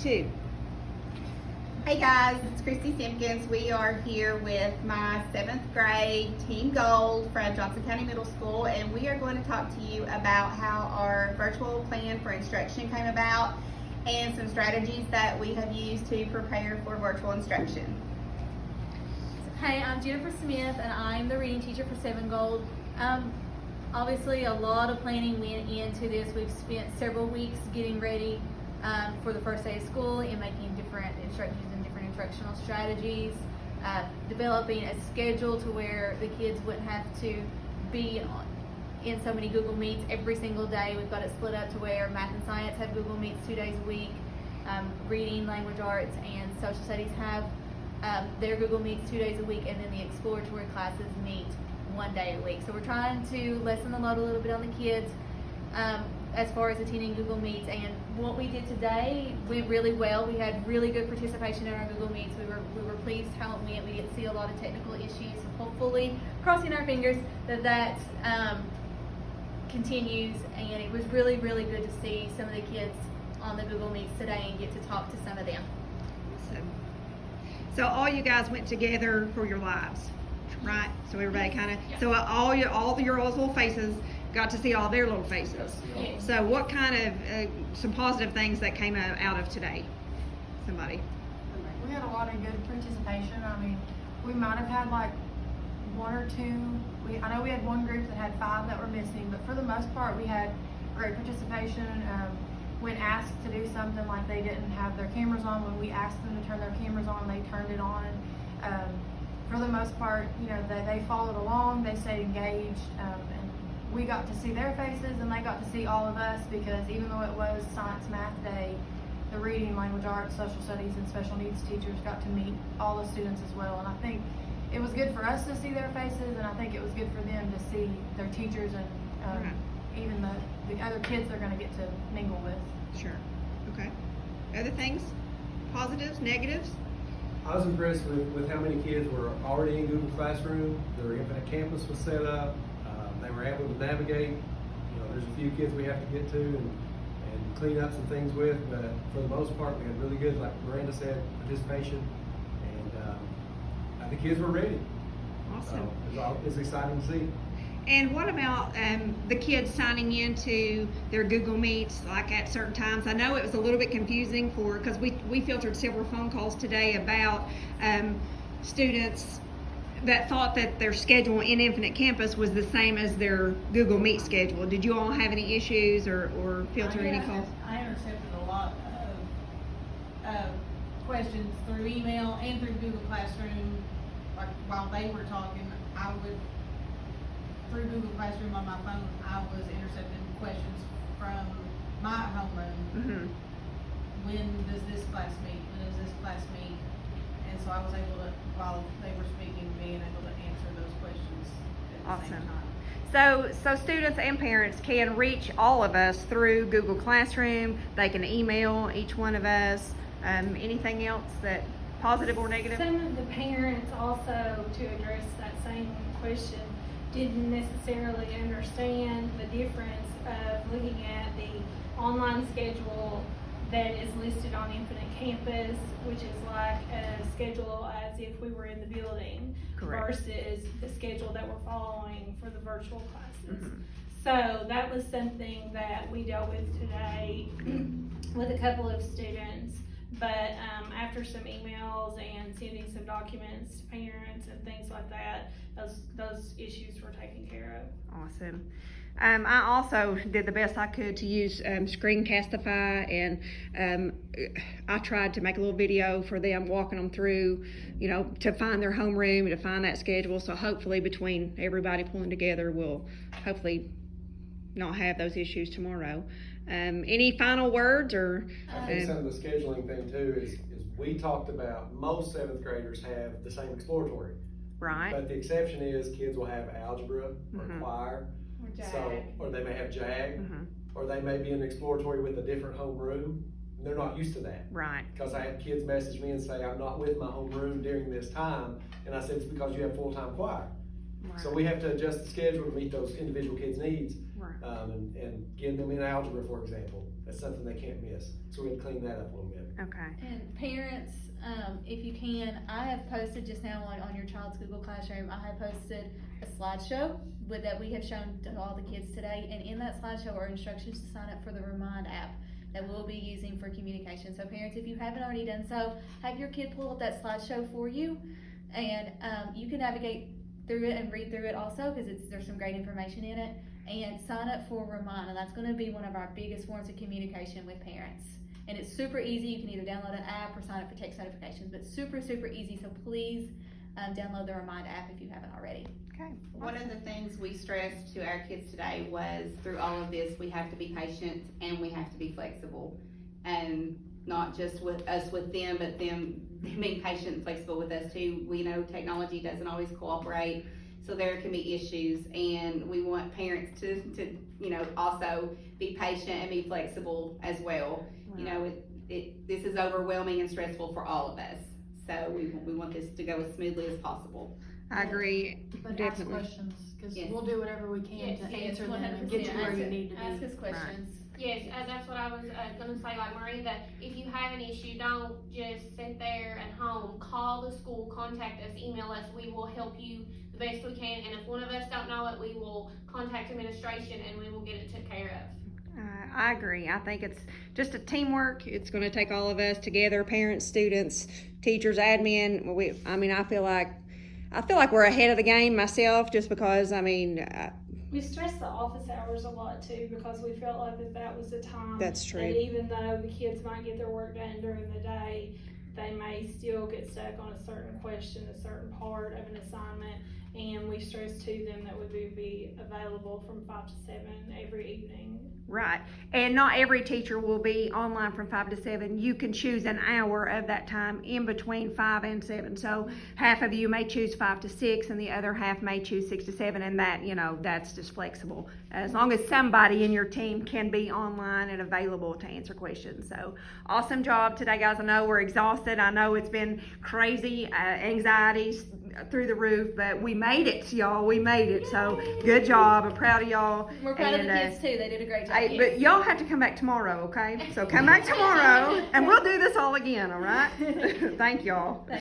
2. Hey guys, it's Christy Simpkins. We are here with my 7th grade Team Gold from Johnson County Middle School, and we are going to talk to you about how our virtual plan for instruction came about and some strategies that we have used to prepare for virtual instruction. Hey, I'm Jennifer Smith, and I'm the reading teacher for 7 Gold. Obviously, a lot of planning went into this. We've spent several weeks getting ready for the first day of school and making different instructions and different instructional strategies, developing a schedule to where the kids wouldn't have to be in so many Google Meets every single day. We've got it split up to where math and science have Google Meets 2 days a week, reading, language arts, and social studies have their Google Meets 2 days a week, and then the exploratory classes meet 1 day a week. So we're trying to lessen the load a little bit on the kids as far as attending Google Meets, and what we did today went really well. We had really good participation in our Google Meets. We were pleased how it went. We didn't see a lot of technical issues. Hopefully, crossing our fingers that continues, and it was really, really good to see some of the kids on the Google Meets today and get to talk to some of them. So all you guys went together for your lives, right? So everybody kind of, so all your little faces got to see all their little faces. Yes. So what kind of some positive things that came out of today? Somebody. We had a lot of good participation. I mean, we might have had like 1 or 2. I know we had one group that had 5 that were missing, but for the most part, we had great participation. When asked to do something like they didn't have their cameras on, when we asked them to turn their cameras on, they turned it on. For the most part, you know, they followed along, they stayed engaged, and we got to see their faces and they got to see all of us, because even though it was Science Math Day, the reading, language arts, social studies, and special needs teachers got to meet all the students as well. And I think it was good for us to see their faces, and I think it was good for them to see their teachers and even the other kids they're going to get to mingle with. Sure. Okay. Other things? Positives, negatives? I was impressed with how many kids were already in Google Classroom. Their Infinite Campus was set up. They were able to navigate. You know, there's a few kids we have to get to and clean up some things with, but for the most part, we had really good, like Miranda said, participation, and the kids were ready. Awesome. So it's exciting to see. And what about the kids signing into their Google Meets like at certain times? I know it was a little bit confusing because we filtered several phone calls today about students that thought that their schedule in Infinite Campus was the same as their Google Meet schedule. Did you all have any issues or filter any calls? I intercepted a lot of questions through email and through Google Classroom. Like while they were talking, through Google Classroom on my phone, I was intercepting questions from my homeroom. Mm-hmm. When does this class meet? When does this class meet? And so I was able to, while they were speaking, being able to answer those questions at the same time. So students and parents can reach all of us through Google Classroom. They can email each one of us. Anything else that positive or negative? Some of the parents also, to address that same question, didn't necessarily understand the difference of looking at the online schedule that is listed on Infinite Campus, which is like a schedule as if we were in the building. Correct. Versus the schedule that we're following for the virtual classes. Mm-hmm. So that was something that we dealt with today with a couple of students. But after some emails and sending some documents to parents and things like that, those issues were taken care of. Awesome. I also did the best I could to use Screencastify, and I tried to make a little video for them, walking them through, you know, to find their homeroom, to find that schedule. So hopefully between everybody pulling together, we'll hopefully not have those issues tomorrow. Any final words or? I think some of the scheduling thing too is we talked about most 7th graders have the same exploratory. Right. But the exception is kids will have algebra or Mm-hmm. choir. Or JAG. So, or they may have JAG, Mm-hmm. or they may be in exploratory with a different homeroom. They're not used to that. Right. Because I had kids message me and say, I'm not with my homeroom during this time. And I said, it's because you have full-time choir. Right. So we have to adjust the schedule to meet those individual kids' needs. Right. And getting them in algebra, for example, that's something they can't miss. So we had to clean that up a little bit. Okay. And parents, if you can, I have posted just now on your child's Google Classroom, I have posted a slideshow that we have shown to all the kids today. And in that slideshow are instructions to sign up for the Remind app that we'll be using for communication. So parents, if you haven't already done so, have your kid pull up that slideshow for you. And you can navigate through it and read through it also, because there's some great information in it. And sign up for Remind, and that's going to be one of our biggest forms of communication with parents. And it's super easy. You can either download an app or sign up for text notifications, but super, super easy. So please download the Remind app if you haven't already. Okay. One of the things we stressed to our kids today was through all of this, we have to be patient and we have to be flexible. And not just with us with them, but them being patient and flexible with us too. We know technology doesn't always cooperate, so there can be issues, and we want parents to also be patient and be flexible as well. You know, this is overwhelming and stressful for all of us, so we want this to go as smoothly as possible. I agree, But definitely. ask questions, cause Yes. we'll do whatever we can Yes, to yes, answer them and get you where you need to be. Ask us questions. Yes, that's what I was gonna say, like Marie, that if you have an issue, don't just sit there at home. Call the school, contact us, email us, we will help you the best we can, and if one of us don't know it, we will contact administration and we will get it took care of. I agree. I think it's just a teamwork. It's going to take all of us together, parents, students, teachers, admin. I feel like we're ahead of the game myself, just because, We stress the office hours a lot too, because we felt like that was the time. That's true. That even though the kids might get their work done during the day, they may still get stuck on a certain question, a certain part of an assignment. And we stress to them that we would be available from 5 to 7 every evening. Right. And not every teacher will be online from 5 to 7. You can choose an hour of that time in between 5 and 7. So half of you may choose 5 to 6 and the other half may choose 6 to 7. And that, that's just flexible. As long as somebody in your team can be online and available to answer questions. So awesome job today, guys. I know we're exhausted. I know it's been crazy, anxieties through the roof, but we made it, y'all. We made it. So good job. I'm proud of y'all. We're proud of the And, kids too. They did a great job. but y'all have to come back tomorrow, okay? So come back tomorrow and we'll do this all again, all right? Thank y'all.